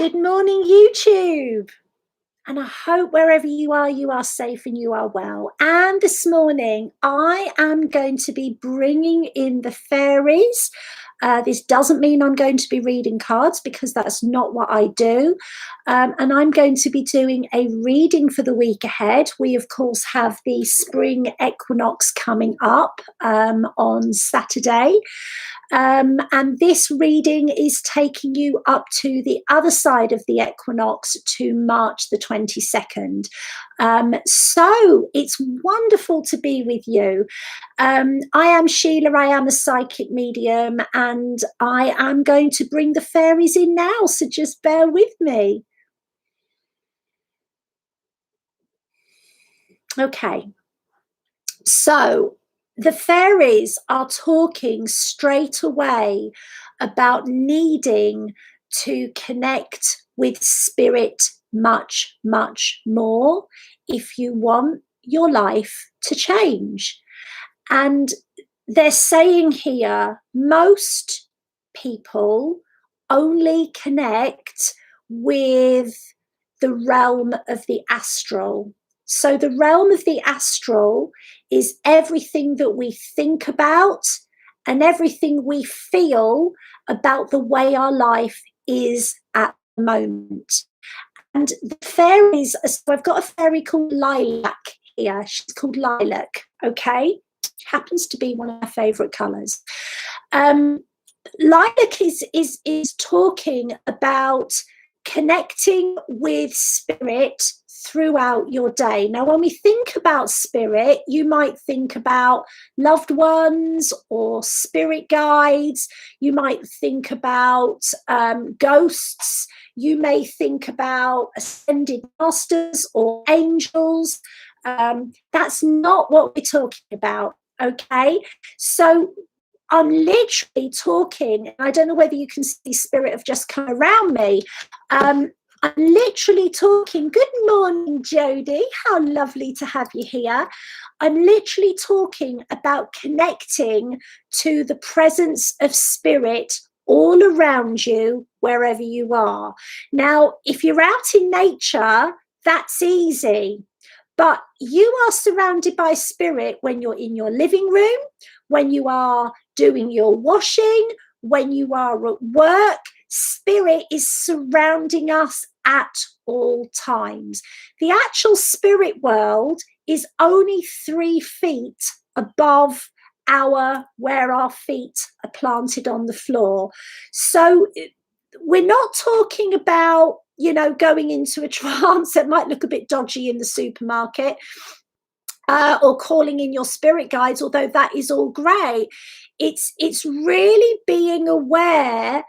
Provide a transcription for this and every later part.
Good morning, YouTube. And I hope wherever you are safe and you are well. And this morning, I am going to be bringing in the fairies. This doesn't mean I'm going to be reading cards because that's not what I do. And I'm going to be doing a reading for the week ahead. We, of course, have the spring equinox coming up on Saturday. And this reading is taking you up to the other side of the equinox to March the 22nd. So it's wonderful to be with you. I am Sheila, I am a psychic medium, and I am going to bring the fairies in now, so just bear with me. Okay, so the fairies are talking straight away about needing to connect with spirit much, much more if you want your life to change. And they're saying here, most people only connect with the realm of the astral. So the realm of the astral is everything that we think about and everything we feel about the way our life is at the moment. And the fairies, so I've got a fairy called Lilac here. She's called Lilac, okay? Happens to be one of my favourite colours. Lilac is talking about connecting with spirit throughout your day. Now, when we think about spirit, you might think about loved ones or spirit guides. You might think about ghosts. You may think about ascended masters or angels. That's not what we're talking about, okay? So I'm literally talking, I don't know whether you can see spirit have just come around me. I'm literally talking, good morning, Jodie, how lovely to have you here. I'm literally talking about connecting to the presence of spirit all around you, wherever you are. Now, if you're out in nature, that's easy. But you are surrounded by spirit when you're in your living room, when you are doing your washing, when you are at work. Spirit is surrounding us at all times. The actual spirit world is only 3 feet above where our feet are planted on the floor. So we're not talking about, you know, going into a trance that might look a bit dodgy in the supermarket, or calling in your spirit guides, although that is all great. It's really being aware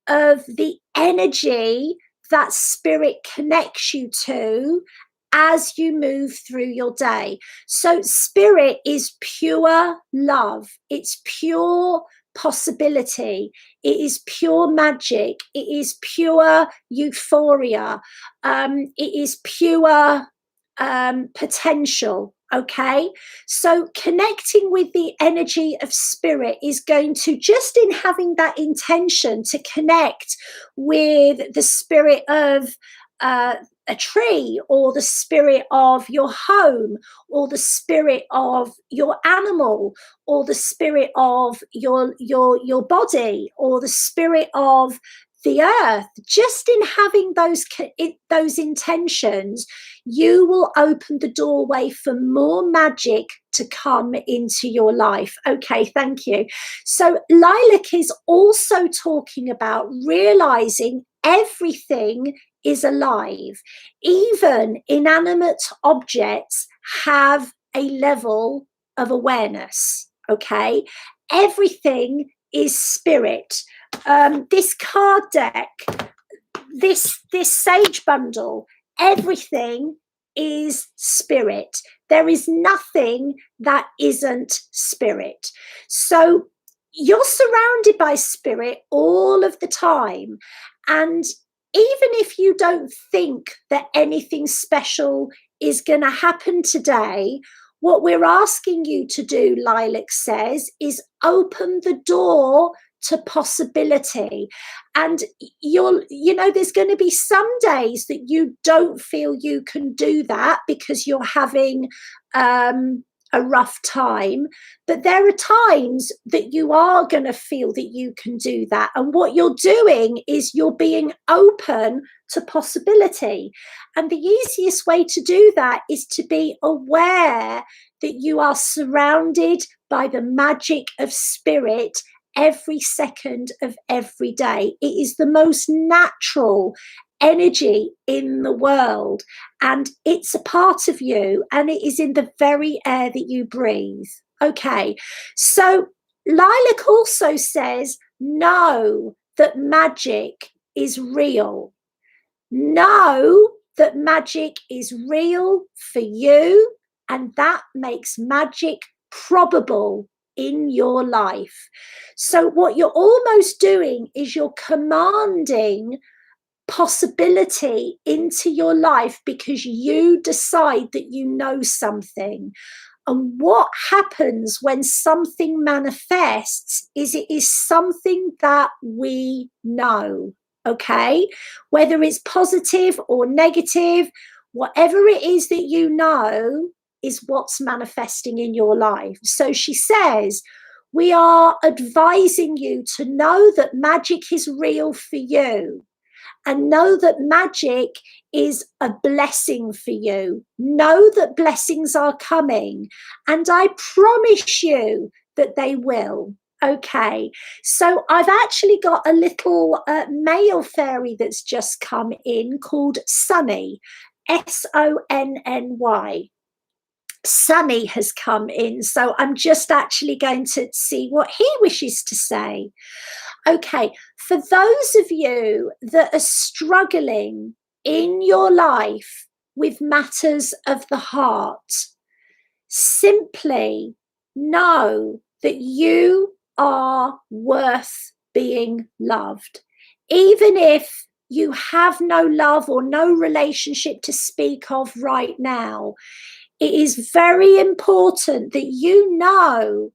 of the energy that spirit connects you to as you move through your day. So spirit is pure love. It's pure possibility. It is pure magic. It is pure euphoria. It is pure potential. Okay, so connecting with the energy of spirit is going to, just in having that intention to connect with the spirit of a tree, or the spirit of your home, or the spirit of your animal, or the spirit of your body, or the spirit of the earth, just in having those intentions, you will open the doorway for more magic to come into your life. Okay, thank you. So Lilac is also talking about realizing everything is alive. Even inanimate objects have a level of awareness. Okay, everything is spirit. This card deck, this sage bundle, everything is spirit. There is nothing that isn't spirit. So you're surrounded by spirit all of the time. And even if you don't think that anything special is going to happen today, what we're asking you to do, Lilac says, is open the door to possibility. And there's going to be some days that you don't feel you can do that because you're having a rough time, but there are times that you are going to feel that you can do that. And what you're doing is you're being open to possibility. And the easiest way to do that is to be aware that you are surrounded by the magic of spirit every second of every day. It is the most natural energy in the world, and it's a part of you, and it is in the very air that you breathe. Okay, so Lilac also says, know that magic is real. Know that magic is real for you, and that makes magic probable in your life. So what you're almost doing is you're commanding possibility into your life because you decide that you know something. And what happens when something manifests is it is something that we know, okay? Whether it's positive or negative, whatever it is that you know is what's manifesting in your life. So she says, we are advising you to know that magic is real for you. And know that magic is a blessing for you. Know that blessings are coming. And I promise you that they will. Okay, so I've actually got a little male fairy that's just come in called Sunny, Sonny. Sunny has come in. So I'm just actually going to see what he wishes to say. Okay, for those of you that are struggling in your life with matters of the heart, simply know that you are worth being loved. Even if you have no love or no relationship to speak of right now, it is very important that you know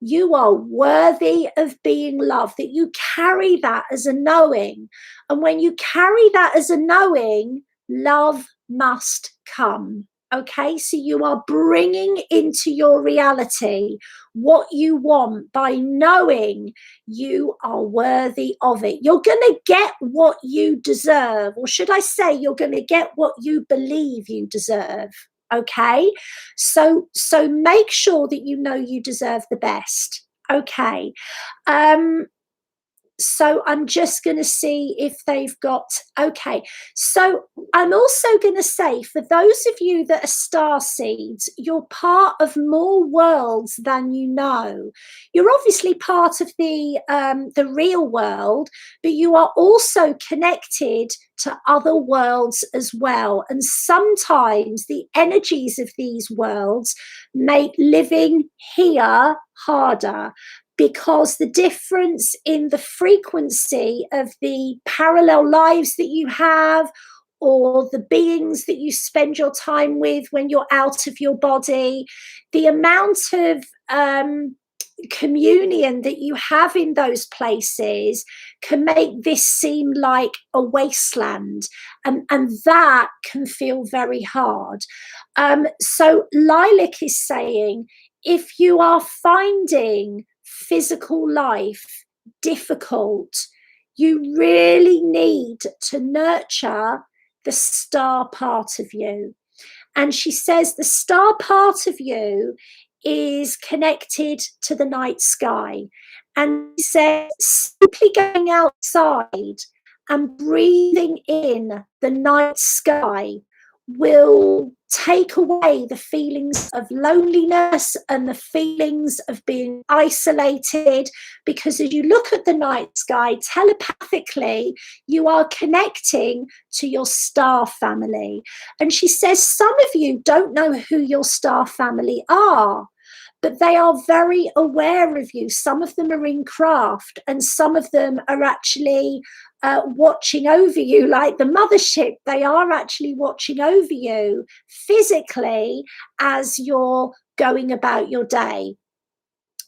you are worthy of being loved, that you carry that as a knowing. And when you carry that as a knowing, love must come. Okay, so you are bringing into your reality what you want by knowing you are worthy of it. You're going to get what you deserve, or should I say, you're going to get what you believe you deserve. Okay, so make sure that you know you deserve the best. Okay, so I'm just going to see if they've got, okay. So I'm also going to say, for those of you that are star seeds, you're part of more worlds than you know. You're obviously part of the real world, but you are also connected to other worlds as well. And sometimes the energies of these worlds make living here harder, because the difference in the frequency of the parallel lives that you have, or the beings that you spend your time with when you're out of your body, the amount of communion that you have in those places can make this seem like a wasteland, and that can feel very hard. So Lilac is saying, if you are finding physical life difficult, you really need to nurture the star part of you. And she says the star part of you is connected to the night sky, and she says simply going outside and breathing in the night sky will take away the feelings of loneliness and the feelings of being isolated, because as you look at the night sky, telepathically you are connecting to your star family. And she says some of you don't know who your star family are, but they are very aware of you. Some of them are in craft, and some of them are actually watching over you, like the mothership. They are actually watching over you physically as you're going about your day.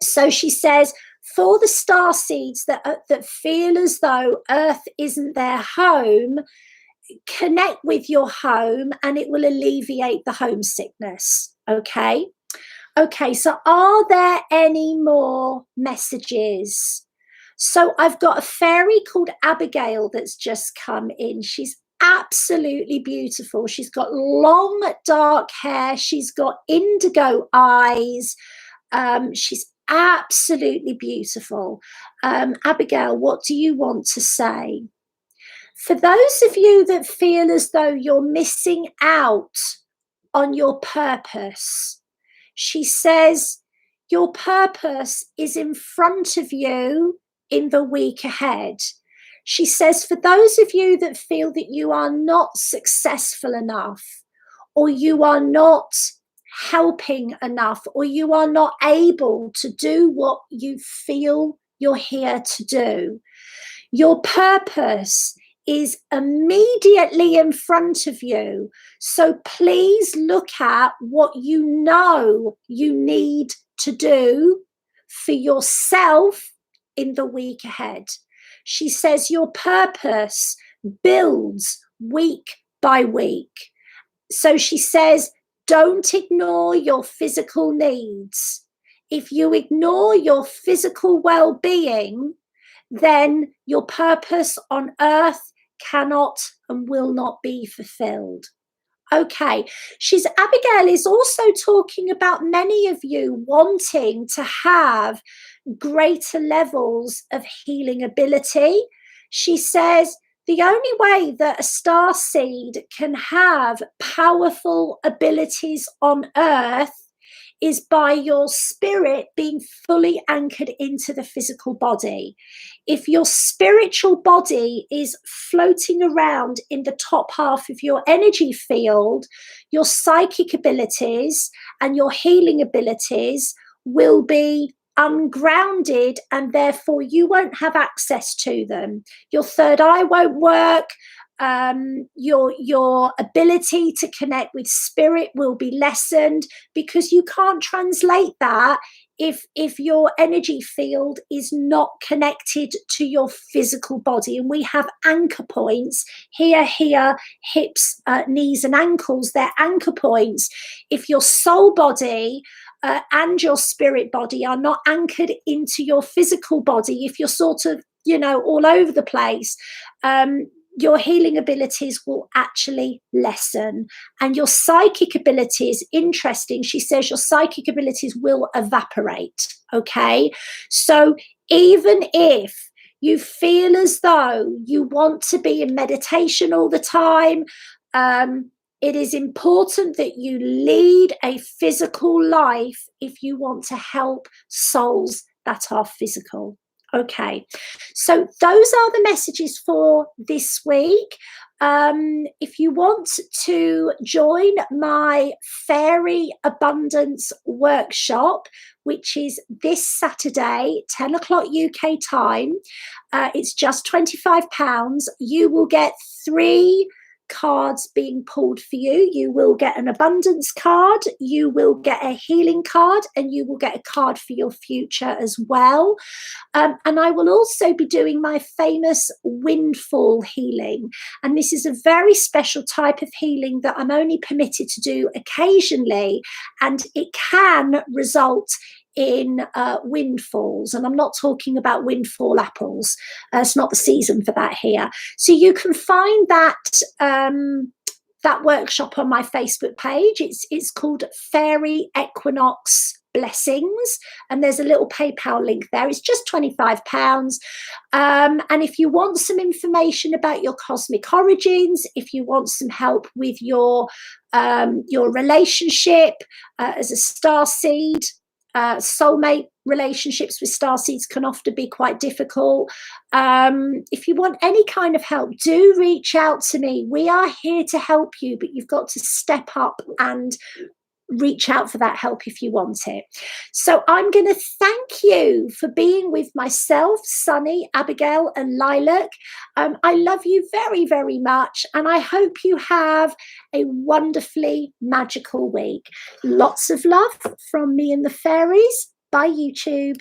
So she says, For the star seeds that feel as though Earth isn't their home, connect with your home and it will alleviate the homesickness. Okay. Okay, so are there any more messages? So I've got a fairy called Abigail that's just come in. She's absolutely beautiful. She's got long dark hair. She's got indigo eyes. She's absolutely beautiful. Abigail, what do you want to say? For those of you that feel as though you're missing out on your purpose, she says, your purpose is in front of you in the week ahead. She says, for those of you that feel that you are not successful enough, or you are not helping enough, or you are not able to do what you feel you're here to do, your purpose is immediately in front of you. So please look at what you know you need to do for yourself in the week ahead. She says your purpose builds week by week. So she says, don't ignore your physical needs. If you ignore your physical well-being, then your purpose on earth cannot and will not be fulfilled. Okay, Abigail is also talking about many of you wanting to have greater levels of healing ability. She says the only way that a star seed can have powerful abilities on earth is by your spirit being fully anchored into the physical body. If your spiritual body is floating around in the top half of your energy field, your psychic abilities and your healing abilities will be ungrounded, and therefore you won't have access to them. Your third eye won't work. Your ability to connect with spirit will be lessened, because you can't translate that if your energy field is not connected to your physical body. And we have anchor points here, hips, knees and ankles. They're anchor points. If your soul body and your spirit body are not anchored into your physical body, if you're sort of, all over the place, your healing abilities will actually lessen. And your psychic abilities, interesting, she says your psychic abilities will evaporate. Okay, so even if you feel as though you want to be in meditation all the time, it is important that you lead a physical life if you want to help souls that are physical. Okay, so those are the messages for this week. If you want to join my Fairy Abundance Workshop, which is this Saturday, 10 o'clock UK time, it's just £25. You will get 3 cards being pulled for you. You will get an abundance card, you will get a healing card, and you will get a card for your future as well. And I will also be doing my famous windfall healing. And this is a very special type of healing that I'm only permitted to do occasionally, and it can result in windfalls. And I'm not talking about windfall apples. It's not the season for that here. So you can find that that workshop on my Facebook page. It's called Fairy Equinox Blessings, and there's a little PayPal link there. It's just £25. And if you want some information about your cosmic origins, if you want some help with your relationship as a star seed, soulmate relationships with starseeds can often be quite difficult. If you want any kind of help, do reach out to me. We are here to help you, but you've got to step up and reach out for that help if you want it. So I'm going to thank you for being with myself, Sunny, Abigail and Lilac. I love you very, very much, and I hope you have a wonderfully magical week. Lots of love from me and the fairies. Bye, YouTube.